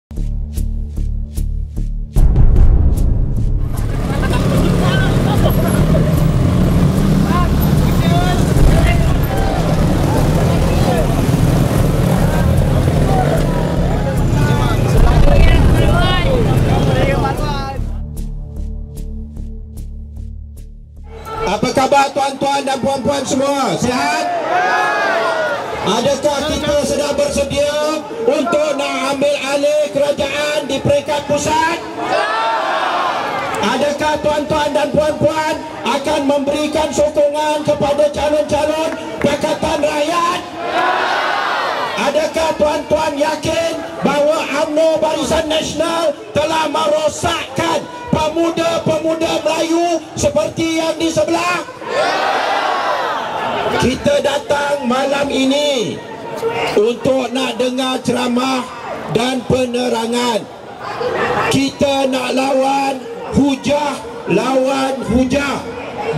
Apa khabar tuan-tuan dan puan-puan semua? Sihat? Adakah kita sedang bersedia untuk nak ambil alih kerajaan di peringkat pusat? Adakah tuan-tuan dan puan-puan akan memberikan sokongan kepada calon-calon Pakatan Rakyat? Adakah tuan-tuan yakin bahawa UMNO Barisan Nasional telah merosakkan pemuda-pemuda Melayu seperti yang di sebelah? Kita datang malam ini untuk nak dengar ceramah dan penerangan. Kita nak lawan hujah,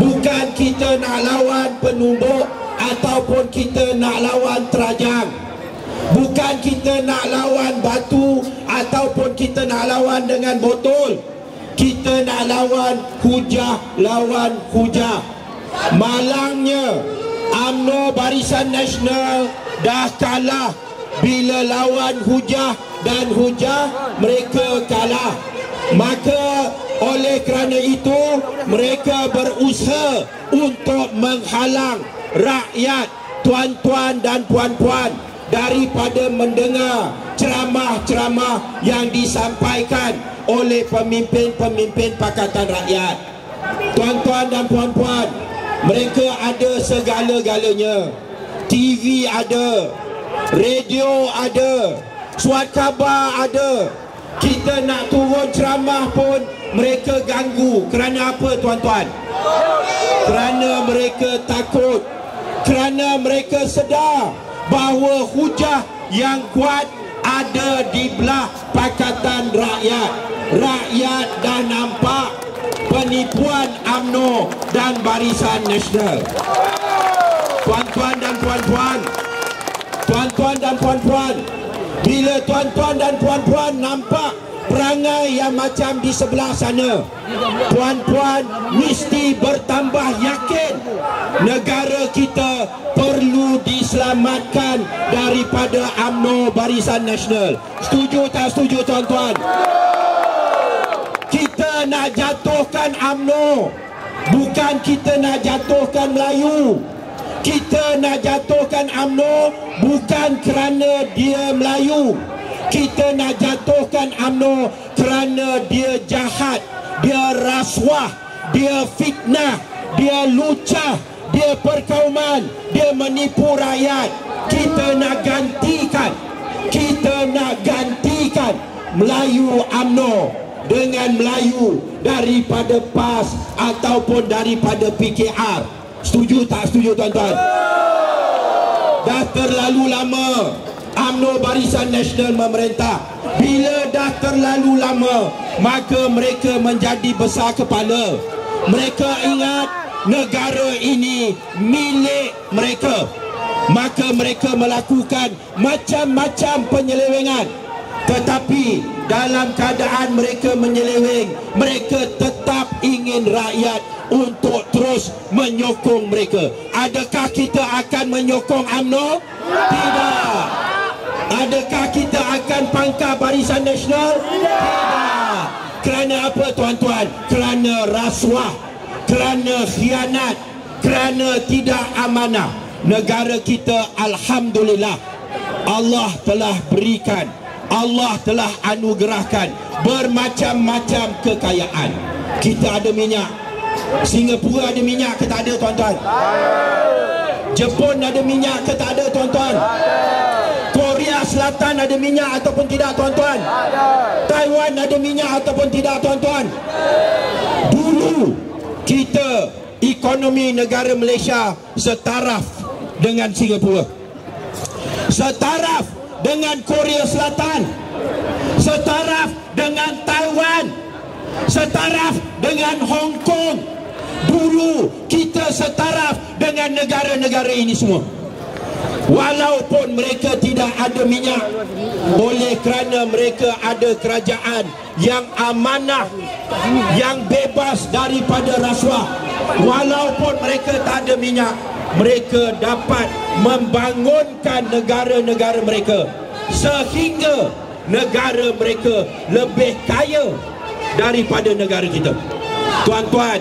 bukan kita nak lawan penumbuk ataupun kita nak lawan terajang. Bukan kita nak lawan batu ataupun kita nak lawan dengan botol. Kita nak lawan hujah. Malangnya UMNO Barisan Nasional dah kalah. Bila lawan hujah mereka kalah. Maka oleh kerana itu mereka berusaha untuk menghalang rakyat, tuan-tuan dan puan-puan, daripada mendengar ceramah-ceramah yang disampaikan oleh pemimpin-pemimpin Pakatan Rakyat. Tuan-tuan dan puan-puan, mereka ada segala-galanya. TV ada, radio ada, surat khabar ada. Kita nak turun ceramah pun mereka ganggu. Kerana apa tuan-tuan? Kerana mereka takut. Kerana mereka sedar bahawa hujah yang kuat ada di belah Pakatan Rakyat. Rakyat dah nampak penipuan UMNO dan Barisan Nasional. Tuan-tuan dan puan-puan, bila tuan-tuan dan puan-puan nampak perangai yang macam di sebelah sana, puan-puan mesti bertambah yakin negara kita perlu diselamatkan daripada UMNO Barisan Nasional. Setuju tak setuju tuan-tuan? Kita nak jatuhkan UMNO, bukan kita nak jatuhkan Melayu. Kita nak jatuhkan UMNO bukan kerana dia Melayu. Kita nak jatuhkan UMNO kerana dia jahat, dia rasuah, dia fitnah, dia lucah, dia perkauman, dia menipu rakyat. Kita nak gantikan Melayu UMNO dengan Melayu daripada PAS ataupun daripada PKR. Setuju tak setuju tuan-tuan? Dah terlalu lama UMNO Barisan Nasional memerintah. Bila dah terlalu lama, maka mereka menjadi besar kepala. Mereka ingat negara ini milik mereka. Maka mereka melakukan macam-macam penyelewengan. Tetapi dalam keadaan mereka menyeleweng, mereka tetap ingin rakyat untuk terus menyokong mereka. Adakah kita akan menyokong UMNO? Tidak. Adakah kita akan pangkal Barisan Nasional? Tidak. Kerana apa tuan-tuan? Kerana rasuah, kerana khianat, kerana tidak amanah. Negara kita alhamdulillah Allah telah berikan, Allah telah anugerahkan bermacam-macam kekayaan. Kita ada minyak. Singapura ada minyak ke tak ada tuan-tuan? Jepun ada minyak ke tak ada tuan-tuan? Korea Selatan ada minyak ataupun tidak tuan-tuan? Taiwan ada minyak ataupun tidak tuan-tuan? Dulu kita, ekonomi negara Malaysia setaraf dengan Singapura, setaraf dengan Korea Selatan, setaraf dengan Taiwan, setaraf dengan Hong Kong. Dulu kita setaraf dengan negara-negara ini semua. Walaupun mereka tidak ada minyak, oleh kerana mereka ada kerajaan yang amanah, yang bebas daripada rasuah. Walaupun mereka tak ada minyak, mereka dapat membangunkan negara-negara mereka sehingga negara mereka lebih kaya daripada negara kita. Tuan-tuan,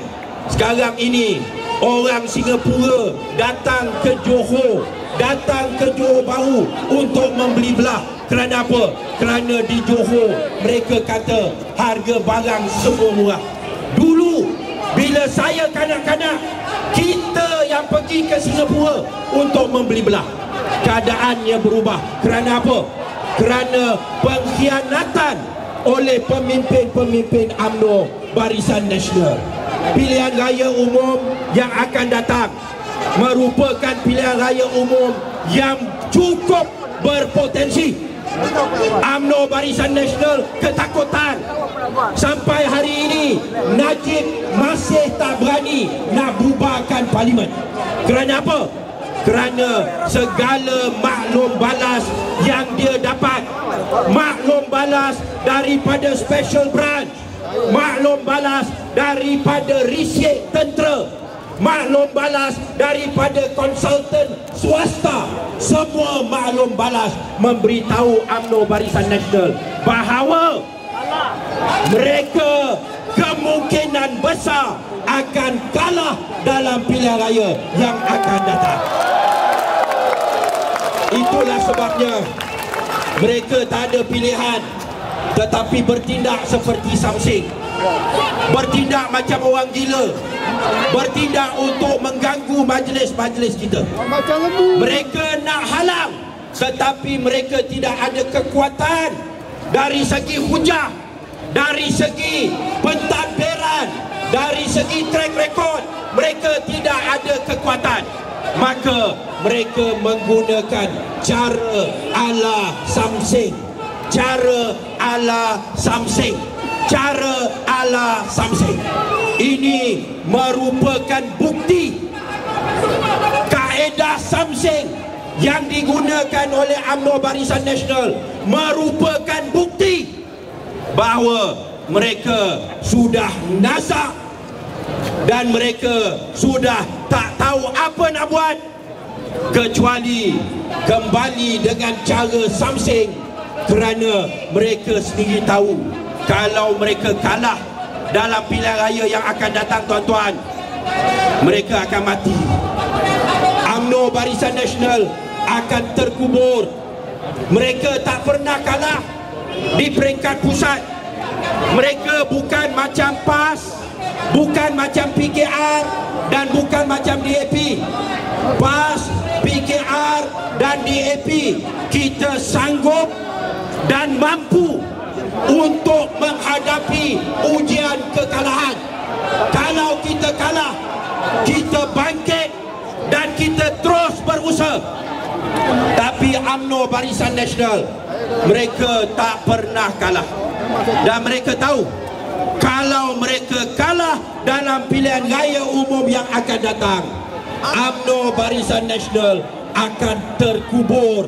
sekarang ini orang Singapura datang ke Johor, datang ke Johor Bahru untuk membeli belah. Kerana apa? Kerana di Johor mereka kata harga barang semua murah. Dulu bila saya kanak-kanak, kita yang pergi ke Singapura untuk membeli belah. Keadaannya berubah. Kerana apa? Kerana pengkhianatan oleh pemimpin-pemimpin UMNO Barisan Nasional. Pilihan raya umum yang akan datang merupakan pilihan raya umum yang cukup berpotensi. UMNO Barisan Nasional ketakutan. Sampai hari ini Najib masih tak berani nak bubarkan parlimen. Kerana apa? Kerana segala maklum balas yang dia dapat, maklum balas daripada special branch, maklum balas daripada risik tentera, maklum balas daripada konsultan swasta, semua maklum balas memberitahu UMNO Barisan Nasional bahawa mereka kemungkinan besar akan kalah dalam pilihan raya yang akan datang. Itulah sebabnya mereka tak ada pilihan tetapi bertindak seperti Samsing, bertindak macam orang gila, bertindak untuk mengganggu majlis-majlis kita. Mereka nak halang tetapi mereka tidak ada kekuatan dari segi hujah, dari segi pentadbiran, dari segi track record. Mereka tidak ada kekuatan. Maka mereka menggunakan cara ala Samsing, cara ala Samsing, cara ala Samsing. Ini merupakan bukti kaedah Samsing yang digunakan oleh UMNO Barisan Nasional, merupakan bukti bahawa mereka sudah nasak dan mereka sudah tak tahu apa nak buat kecuali kembali dengan cara Samsing. Kerana mereka sendiri tahu kalau mereka kalah dalam pilihan raya yang akan datang, tuan-tuan, mereka akan mati. UMNO Barisan Nasional akan terkubur. Mereka tak pernah kalah di peringkat pusat. Mereka bukan macam PAS, bukan macam PKR dan bukan macam DAP. PAS, PKR dan DAP kita sanggup dan mampu untuk menghadapi ujian kekalahan. Kalau kita kalah, kita bangkit dan kita terus berusaha. Tapi UMNO Barisan Nasional, mereka tak pernah kalah. Dan mereka tahu kalau mereka kalah dalam pilihan raya umum yang akan datang, UMNO Barisan Nasional akan terkubur,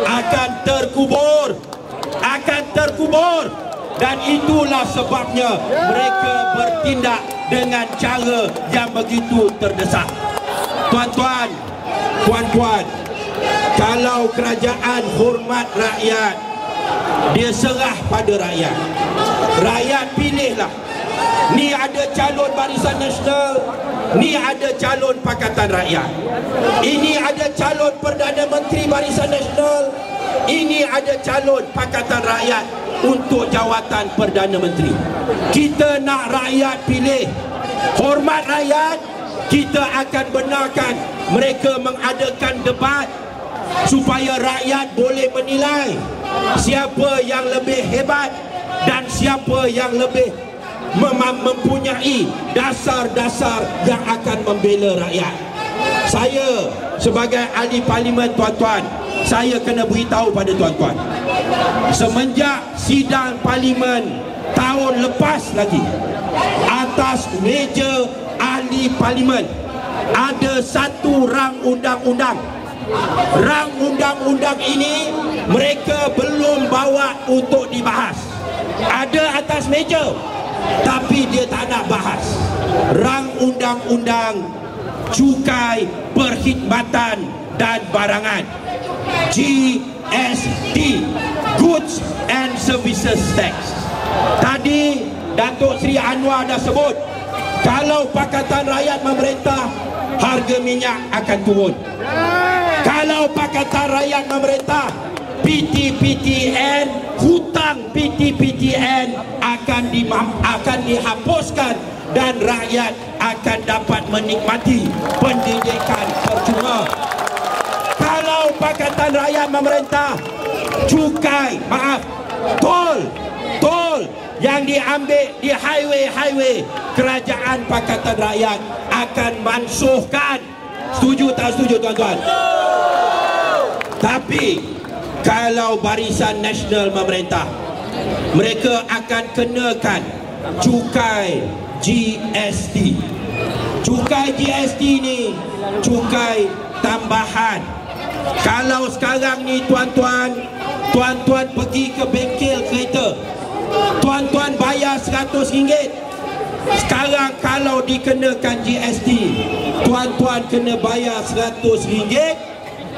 akan terkubur, akan terkubur. Dan itulah sebabnya mereka bertindak dengan cara yang begitu terdesak. Tuan-tuan, puan-puan, kalau kerajaan hormat rakyat, dia serah pada rakyat. Rakyat pilihlah. Ni ada calon Barisan Nasional, ni ada calon Pakatan Rakyat, ini ada calon Perdana Menteri Barisan Nasional, ini ada calon Pakatan Rakyat untuk jawatan Perdana Menteri. Kita nak rakyat pilih, hormat rakyat. Kita akan benarkan mereka mengadakan debat supaya rakyat boleh menilai siapa yang lebih hebat dan siapa yang lebih mempunyai dasar-dasar yang akan membela rakyat. Saya sebagai ahli parlimen, tuan-tuan, saya kena beritahu pada tuan-tuan, semenjak sidang parlimen tahun lepas lagi, atas meja ahli parlimen ada satu rang undang-undang Rang undang-undang ini mereka belum bawa untuk dibahas. Ada atas meja, tapi dia tak nak bahas. Rang undang-undang cukai perkhidmatan dan barangan, GST, Goods and Services Tax. Tadi Datuk Seri Anwar dah sebut, kalau Pakatan Rakyat memerintah, harga minyak akan turun. Kalau Pakatan Rakyat memerintah, PT-PTN, hutang PT-PTN akan dihapuskan dan rakyat akan dapat menikmati pendidikan percuma. Kalau Pakatan Rakyat memerintah, tol yang diambil di highway, kerajaan Pakatan Rakyat akan mansuhkan. Setuju tak setuju, tuan-tuan? Tapi kalau Barisan Nasional memerintah, mereka akan kenakan cukai GST. Cukai GST ni cukai tambahan. Kalau sekarang ni tuan-tuan pergi ke bengkel kereta, tuan-tuan bayar RM100. Sekarang kalau dikenakan GST, tuan-tuan kena bayar RM100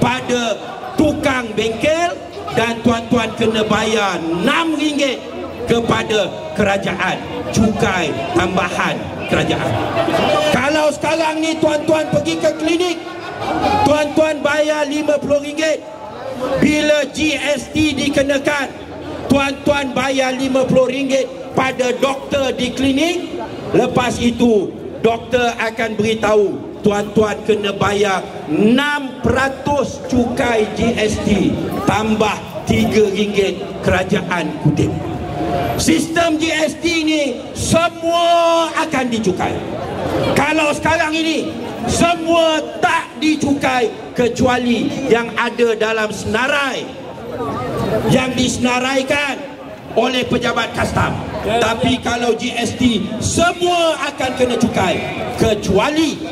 pada tukang bengkel dan tuan-tuan kena bayar RM6 kepada kerajaan, cukai tambahan kerajaan. Kalau sekarang ni tuan-tuan pergi ke klinik, tuan-tuan bayar RM50. Bila GST dikenakan, tuan-tuan bayar RM50 pada doktor di klinik. Lepas itu doktor akan beritahu tuan-tuan kena bayar 6% cukai GST tambah RM3 kerajaan kutip. Sistem GST ni semua akan dicukai. Kalau sekarang ini semua tak dicukai kecuali yang ada dalam senarai yang disenaraikan oleh pejabat kastam. Tapi kalau GST semua akan kena cukai kecuali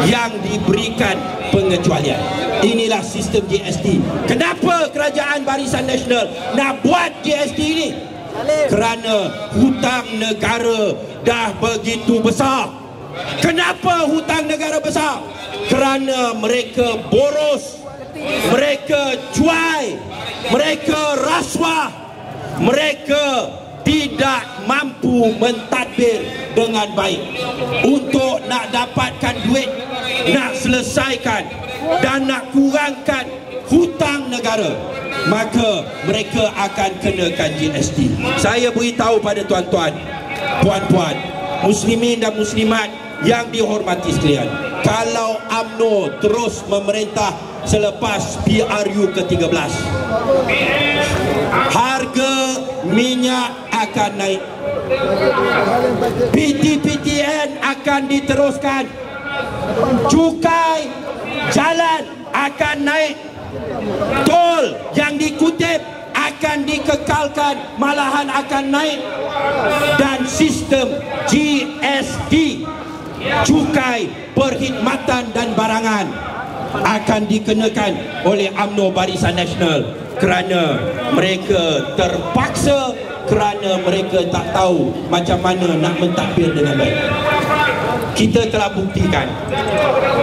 yang diberikan pengecualian. Inilah sistem GST. Kenapa kerajaan Barisan Nasional nak buat GST ini? Kerana hutang negara dah begitu besar. Kenapa hutang negara besar? Kerana mereka boros, mereka cuai, mereka rasuah, mereka tidak mampu mentadbir dengan baik untuk nak dapatkan duit, nak selesaikan dan nak kurangkan hutang negara. Maka mereka akan kenakan GST. Saya beritahu pada tuan-tuan, puan-puan, muslimin dan muslimat yang dihormati sekalian, kalau UMNO terus memerintah selepas PRU ke-13, harga minyak akan naik, PT-PTN akan diteruskan, cukai jalan akan naik, tol yang dikutip akan dikekalkan, malahan akan naik, dan sistem GST, cukai perkhidmatan dan barangan, akan dikenakan oleh UMNO Barisan Nasional kerana mereka terpaksa, kerana mereka tak tahu macam mana nak mentadbir dengan baik. Kita telah buktikan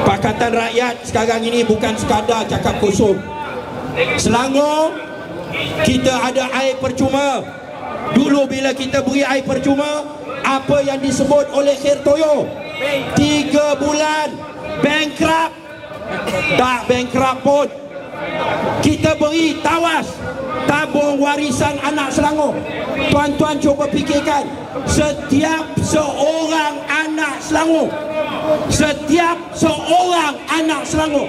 Pakatan Rakyat sekarang ini bukan sekadar cakap kosong. Selangor kita ada air percuma. Dulu bila kita beri air percuma, apa yang disebut oleh Khair Toyo, 3 bulan bankrupt. Tak bankrupt pun, kita beri tawas tabung warisan anak Selangor. Tuan-tuan cuba fikirkan, setiap seorang anak Selangor, setiap seorang anak Selangor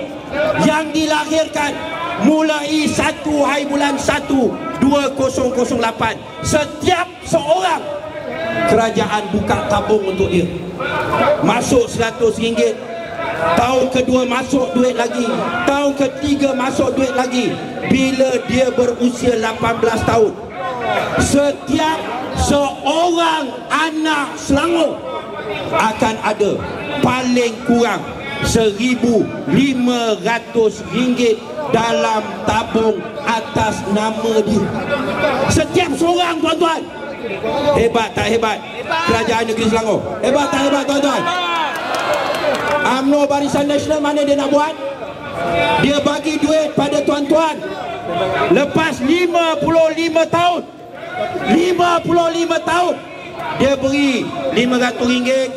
yang dilahirkan mulai 1 hari bulan 1 2008, setiap seorang, kerajaan buka tabung untuk dia. Masuk RM100, tahun kedua masuk duit lagi, tahun ketiga masuk duit lagi. Bila dia berusia 18 tahun, setiap seorang anak Selangor akan ada paling kurang RM1,500 dalam tabung atas nama dia. Setiap seorang, tuan-tuan. Hebat tak hebat Kerajaan Negeri Selangor? Hebat tak hebat, tuan-tuan? UMNO Barisan Nasional mana dia nak buat? Dia bagi duit pada tuan-tuan lepas 55 tahun. 55 tahun dia beri RM500,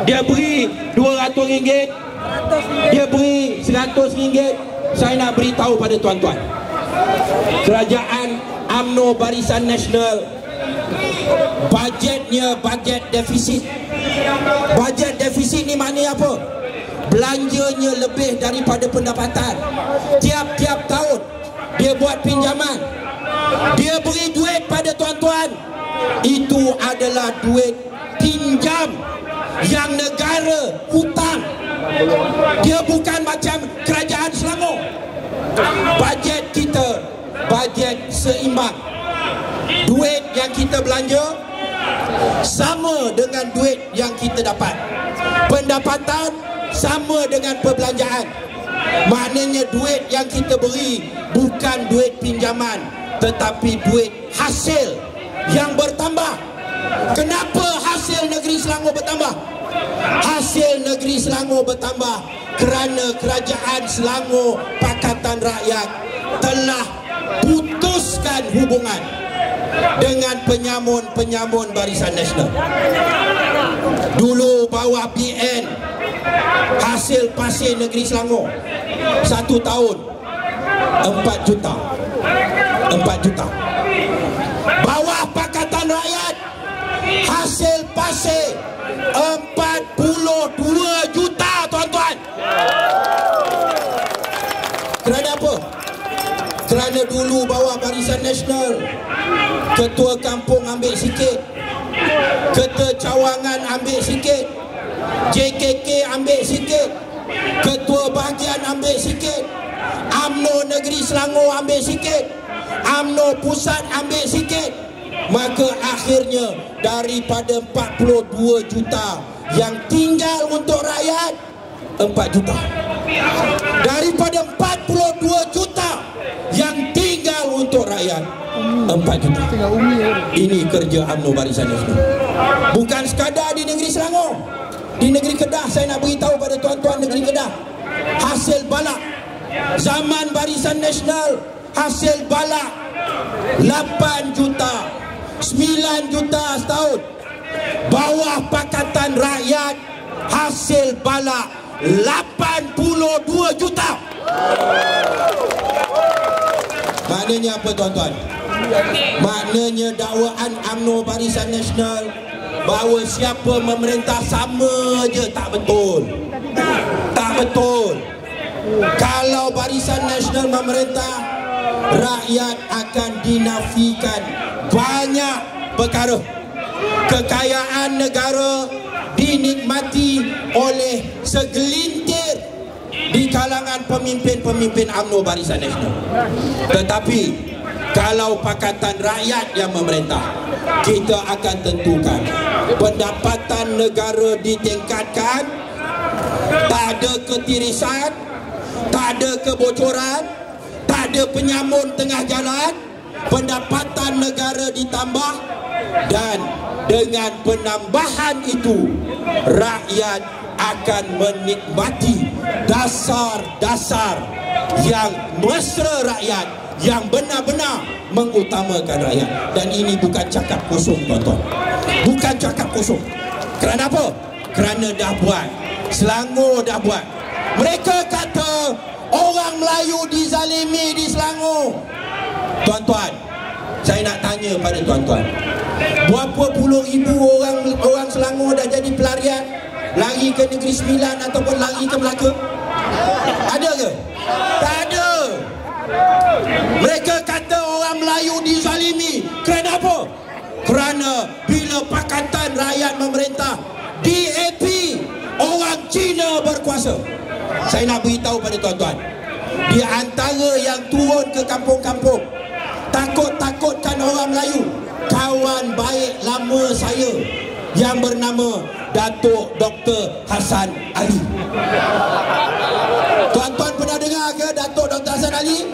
dia beri RM200, dia beri RM100. Saya nak beritahu pada tuan-tuan, Kerajaan UMNO Barisan Nasional bajetnya bajet defisit. Bajet defisit ni maknanya apa? Belanjanya lebih daripada pendapatan. Tiap-tiap tahun dia buat pinjaman, dia beri duit pada tuan-tuan. Itu adalah duit pinjam yang negara hutang. Dia bukan macam Kerajaan Selangor. Bajet kita bajet seimbang. Duit yang kita belanja sama dengan duit yang kita dapat. Pendapatan sama dengan perbelanjaan. Maknanya duit yang kita beri bukan duit pinjaman, tetapi duit hasil yang bertambah. Kenapa hasil negeri Selangor bertambah? Hasil negeri Selangor bertambah kerana Kerajaan Selangor Pakatan Rakyat telah putuskan hubungan dengan penyamun-penyamun Barisan Nasional. Dulu bawah BN, hasil pasir negeri Selangor 1 tahun 4 juta. 4 juta. Bawah Pakatan Rakyat, hasil pasir 42 juta, tuan-tuan. Kerana apa? Kerana dulu bawah Barisan Nasional, ketua kampung ambil sikit, ketua cawangan ambil sikit, JKK ambil sikit, ketua bahagian ambil sikit, UMNO Negeri Selangor ambil sikit, UMNO Pusat ambil sikit. Maka akhirnya daripada 42 juta yang tinggal untuk rakyat, 4 juta. Daripada 42 juta yang tinggal untuk rakyat, 4 juta. Ini kerja UMNO Barisan Nasional. Bukan sekadar di negeri Selangor, di negeri Kedah. Saya nak beritahu pada tuan-tuan negeri Kedah, hasil balak zaman Barisan Nasional, hasil balak 8 juta, 9 juta setahun. Bawah Pakatan Rakyat, hasil balak 82 juta. Maknanya apa, tuan-tuan? Maknanya dakwaan UMNO Barisan Nasional bahawa siapa memerintah sama je, tak betul. Tak betul. Kalau Barisan Nasional memerintah, rakyat akan dinafikan banyak perkara. Kekayaan negara dinikmati oleh segelintir di kalangan pemimpin-pemimpin UMNO Barisan Nasional. Tetapi kalau Pakatan Rakyat yang memerintah, kita akan tentukan pendapatan negara ditingkatkan, tak ada ketirisan, tak ada kebocoran, tak ada penyamun tengah jalan, pendapatan negara ditambah, dan dengan penambahan itu rakyat akan menikmati dasar-dasar yang mesra rakyat, yang benar-benar mengutamakan rakyat. Dan ini bukan cakap kosong, tuan-tuan. Bukan cakap kosong. Kerana apa? Kerana dah buat. Selangor dah buat. Mereka kata orang Melayu dizalimi di Selangor. Tuan-tuan, saya nak tanya pada tuan-tuan, berapa puluh ribu orang Selangor dah jadi pelarian, lari ke Negeri Sembilan ataupun lari ke Melaka? Ada ke? Tak ada. Mereka kata orang Melayu dizalimi. Kerana apa? Kerana bila Pakatan Rakyat memerintah, DAP, orang Cina berkuasa. Saya nak beritahu pada tuan-tuan, di antara yang turun ke kampung-kampung takut-takutkan orang Melayu, kawan baik lama saya yang bernama Datuk Dr. Hassan Ali. Tuan-tuan pernah dengar ke Datuk Dr. Hassan Ali?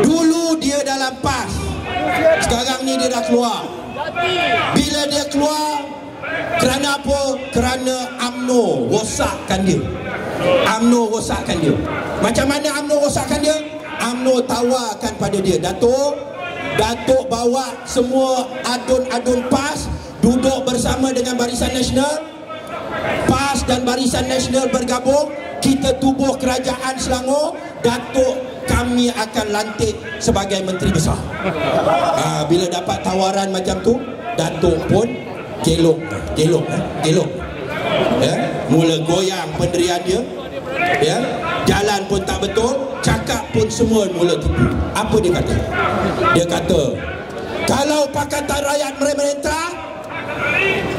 Dulu dia dalam PAS. Sekarang ni dia dah keluar. Bila dia keluar, kerana apa? Kerana UMNO rosakkan dia. UMNO rosakkan dia. Macam mana UMNO rosakkan dia? UMNO tawarkan pada dia, Datuk bawa semua adun-adun PAS duduk bersama dengan Barisan Nasional. PAS dan Barisan Nasional bergabung, kita tubuh kerajaan Selangor. Datuk kami akan lantik sebagai Menteri Besar. Bila dapat tawaran macam tu, Datuk pun gelok. Mula goyang pendirian dia, jalan pun tak betul, cakap pun semua mula tipu. Apa dia kata? Dia kata, kalau Pakatan Rakyat memerintah,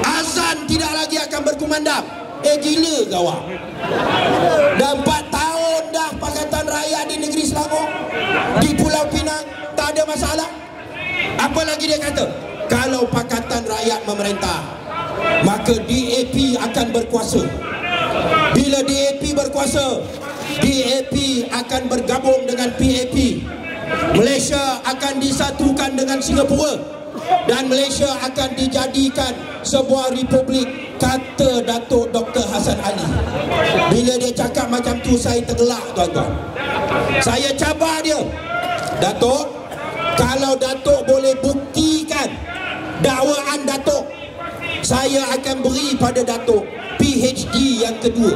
azan tidak lagi akan berkumandang. Gila kau awak. Dah 4 tahun dah Pakatan Rakyat di negeri Selangor, di Pulau Pinang, tak ada masalah. Apa lagi dia kata? Kalau Pakatan Rakyat memerintah, maka DAP akan berkuasa. Bila DAP berkuasa, DAP akan bergabung dengan PAP. Malaysia akan disatukan dengan Singapura dan Malaysia akan dijadikan sebuah republik, kata Datuk Dr. Hassan Ali. Bila dia cakap macam tu, saya tergelak, tuan-tuan. Saya cabar dia. Datuk, kalau Datuk boleh buktikan dakwaan Datuk, saya akan beri pada Datuk PhD yang kedua.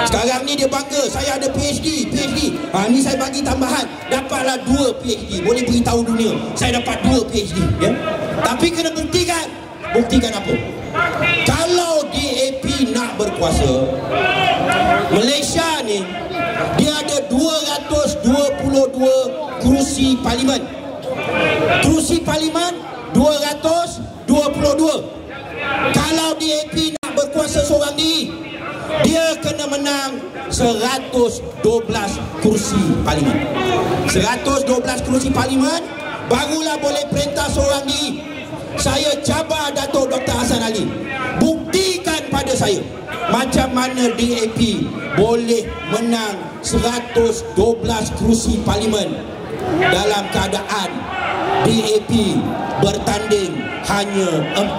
Sekarang ni dia bangga, saya ada PhD. Ni saya bagi tambahan, dapatlah 2 PhD. Boleh beritahu dunia, saya dapat 2 PhD, ya? Tapi kena buktikan. Buktikan apa? Kalau DAP nak berkuasa, Malaysia ni dia ada 222 kerusi parlimen. Kerusi parlimen 222. Kalau DAP nak berkuasa seorang diri, dia kena menang 112 kursi parlimen. 112 kursi parlimen barulah boleh perintah seorang diri. Saya cabar Datuk Dr. Hassan Ali, buktikan pada saya macam mana DAP boleh menang 112 kursi parlimen dalam keadaan DAP bertanding hanya 48.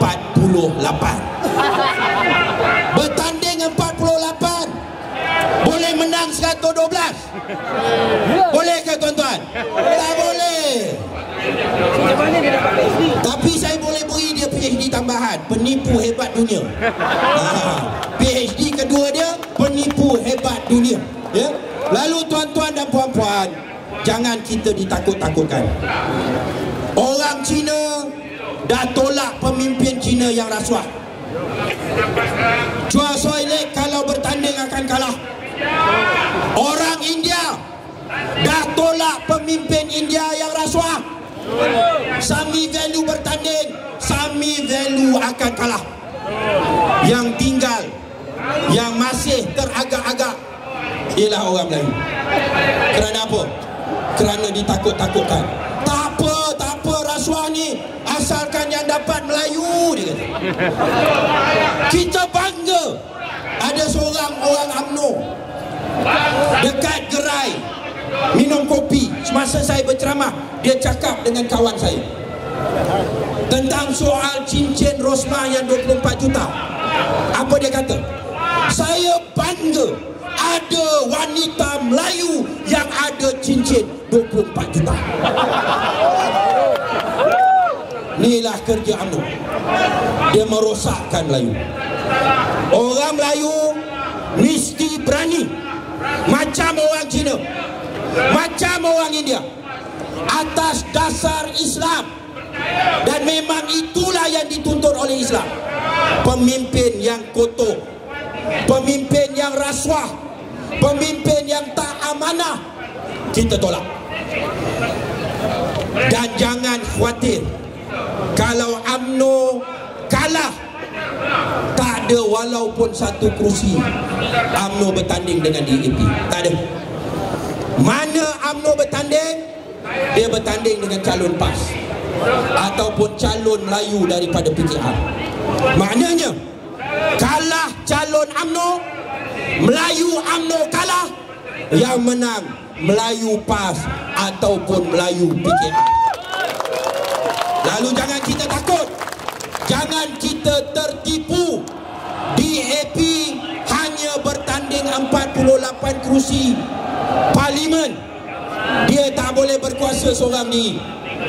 Bertanding 48 boleh menang 112. Boleh ke tuan-tuan? Tak boleh. Tapi saya boleh beri dia PhD tambahan, penipu hebat dunia. PhD kedua dia, penipu hebat dunia, ya? Lalu tuan-tuan dan puan-puan, jangan kita ditakut-takutkan. Orang Cina dah tolak pemimpin Cina yang rasuah. Chua Soe Lek kalau bertanding akan kalah. Orang India dah tolak pemimpin India yang rasuah. Sami Value bertanding, Sami Value akan kalah. Yang tinggal, yang masih teragak-agak ialah orang Melayu. Kerana apa? Kerana ditakut-takutkan. Tak apa rasuah ni, asalkan yang dapat Melayu, dia kata. Kita bangga ada seorang orang UMNO dekat gerai minum kopi. Semasa saya berceramah, dia cakap dengan kawan saya tentang soal cincin Rosmah yang 24 juta. Apa dia kata? Saya bangga ada wanita Melayu yang ada cincin 24 juta. Inilah kerja UMNO. Dia merosakkan Melayu. Orang Melayu mesti berani, macam orang Cina, macam orang India, atas dasar Islam. Dan memang itulah yang dituntut oleh Islam. Pemimpin yang kotor, pemimpin yang rasuah, pemimpin yang tak amanah, kita tolak. Dan jangan khawatir, kalau UMNO kalah, tak ada walaupun satu kerusi UMNO bertanding dengan DAP. Tak ada. Mana UMNO bertanding, dia bertanding dengan calon PAS. ataupun calon Melayu daripada PKR. Maknanya kalah calon UMNO, Melayu UMNO kalah, yang menang Melayu PAS ataupun Melayu PKR. Lalu jangan kita takut, jangan kita tertipu. DAP hanya bertanding 48 kerusi Parlimen. Dia tak boleh berkuasa seorang di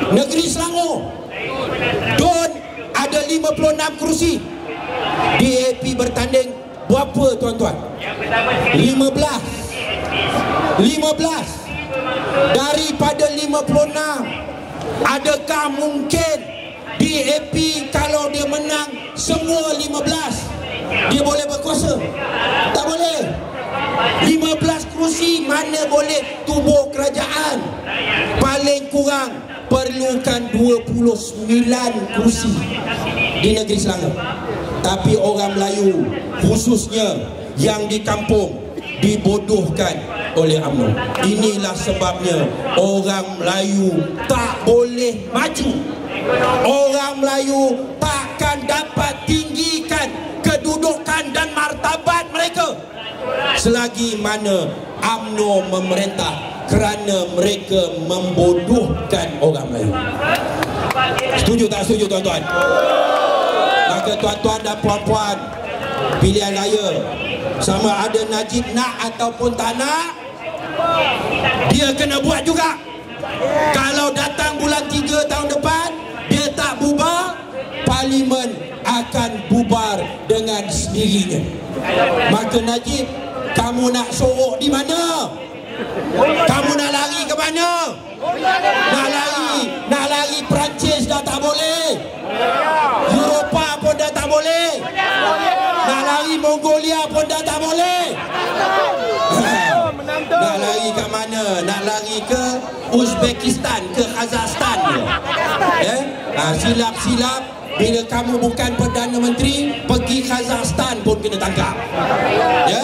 negeri Selangor. Don ada 56 kerusi. DAP bertanding berapa tuan-tuan? 15. Daripada 56, adakah mungkin DAP kalau dia menang semua 15 dia boleh berkuasa? Tak boleh. 15 kerusi mana boleh tubuh kerajaan? Paling kurang perlukan 29 kerusi di negeri Selangor. Tapi orang Melayu khususnya yang di kampung dibodohkan oleh UMNO. Inilah sebabnya orang Melayu tak boleh maju. Orang Melayu takkan dapat tinggikan kedudukan dan martabat mereka selagi mana UMNO memerintah, kerana mereka membodohkan orang Melayu. Setuju tak setuju tuan-tuan? Maka tuan-tuan dan puan-puan, pilihan raya sama ada Najib nak ataupun tak nak, dia kena buat juga. Kalau datang bulan 3 tahun depan dia tak bubar, Parlimen akan bubar dengan sendirinya. Maka Najib, kamu nak sorok di mana? Kamu nak lari ke mana? Nak lari Perancis dah tak boleh, Eropah pun dah tak boleh, nak lari Mongolia pun dah tak boleh. Nak lari ke mana? Nak lari ke Uzbekistan, ke Kazakhstan ke? Silap-silap bila kamu bukan Perdana Menteri, pergi Kazakhstan pun kena tangkap. Ya?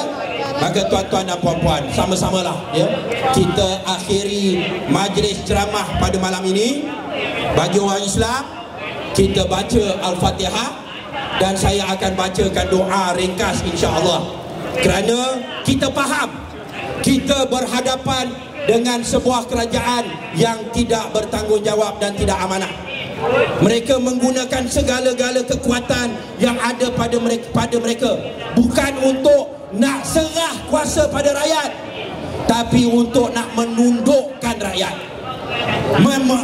Maka tuan-tuan dan puan-puan, sama-samalah ya, kita akhiri majlis ceramah pada malam ini. Bagi orang Islam, kita baca Al-Fatihah dan saya akan bacakan doa ringkas insya-Allah. Kerana kita faham kita berhadapan dengan sebuah kerajaan yang tidak bertanggungjawab dan tidak amanah. Mereka menggunakan segala-gala kekuatan yang ada pada mereka bukan untuk nak serah kuasa pada rakyat, tapi untuk nak menundukkan rakyat,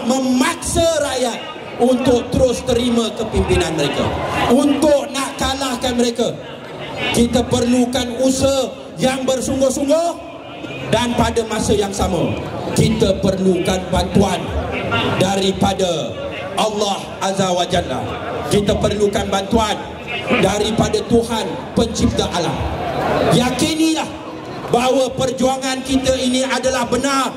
memaksa rakyat untuk terus terima kepimpinan mereka, untuk nak kalahkan mereka. Kita perlukan usaha yang bersungguh-sungguh, dan pada masa yang sama kita perlukan bantuan daripada Allah Azza wa Jalla. Kita perlukan bantuan daripada Tuhan pencipta alam. Yakinilah bahawa perjuangan kita ini adalah benar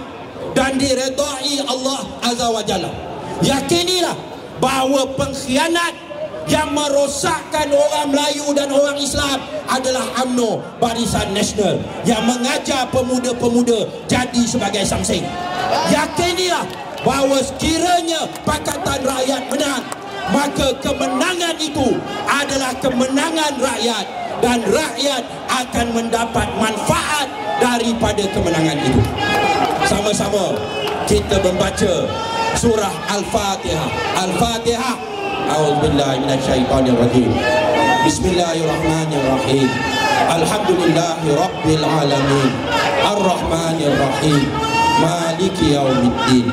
dan diredai Allah Azza wa Jalla. Yakinilah bahawa pengkhianat yang merosakkan orang Melayu dan orang Islam adalah UMNO Barisan Nasional yang mengajar pemuda-pemuda jadi sebagai samseng. Yakinilah bahawa sekiranya Pakatan Rakyat menang, maka kemenangan itu adalah kemenangan rakyat dan rakyat akan mendapat manfaat daripada kemenangan itu. Sama-sama kita membaca surah Al-Fatihah. Al-Fatihah. A'udzubillahi minasyaitonir rajim. Bismillahirrahmanirrahim. Alhamdulillahi rabbil alamin. Ar-Rahmanir Rahim. Maliki yaumiddin.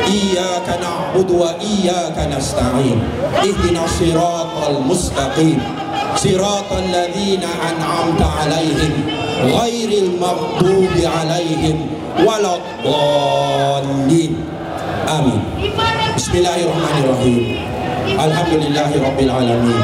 Iyyaka na'budu wa iyyaka nasta'in. Ihdinas siratal mustaqim. Siratal ladzina an'amta 'alaihim ghairil maghdubi 'alaihim waladdallin. Amin. Bismillahirrahmanirrahim. Alhamdulillahi rabbil alamin.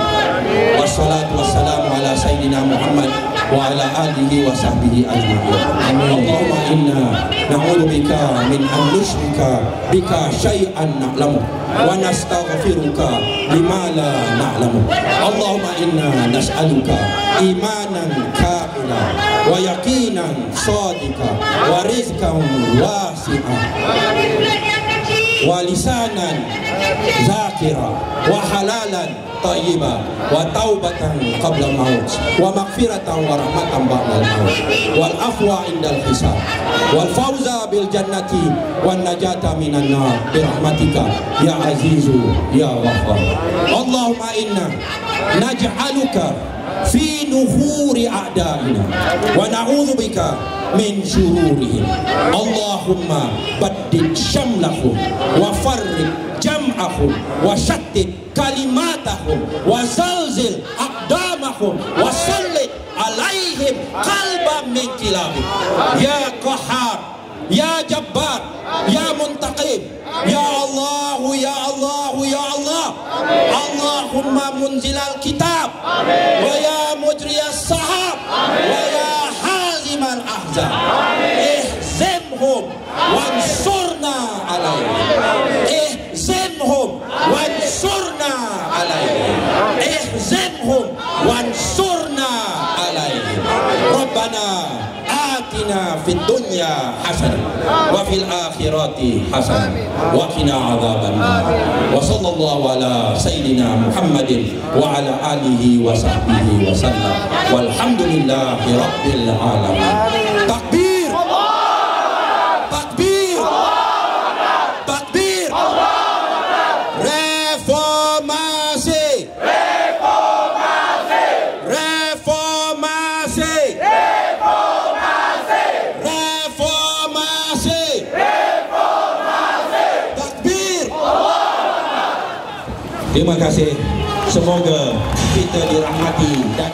Wassalatu wassalamu ala sayyidina Muhammad wa ala alihi wa sahbihi ajma'in. Allahumma inna na'udzubika min an nusyrika bika syai'an na'lamu wa nastaghfiruka lima la na'lamu. Allahumma inna nas'aluka imanan kamila wa yaqinan shadiqa wa rizqan wasi'a. wa lisanan zakira wa halalan tayyiba wa taubatan qabla maut wa maghfiratan wa rahmatan ba'dal maut wal afwa indal hisab wal fawza bil jannati wan najata minan nar bi rahmatika ya azizu ya ghaffar. Allahumma inna naj'aluka fi nuhuri a'daina wa na'udzubika min syururihim. Allahumma baddid syamlahum wa farriq jam'ahum wa syattid kalimatahum wa zalzil aqdamahum wa sallit alaihim qalban min kilabik ya qahhar ya jabbar ya muntaqim ya Allah ya Allah ya Allah. Allahumma munzilal kitab wa ya mujriyas sahab wa ya hazimal ahzab ihzimhum wansurna alaihim ihzimhum wansurna alaihim ihzimhum wansurna alaihim. Rabbana atina fid dunya hasanah wa fil akhirati hasanah wa qina adzabannar. Wa sallallahu ala sayyidina Muhammadin wa ala alihi wa sahbihi wa sallam. Walhamdulillahi rabbil alamin. Takbir. Takbir. Takbir. Reformasi. Reformasi. Reformasi. Reformasi. Reformasi. Takbir. Terima kasih. Semoga kita dirahmati dan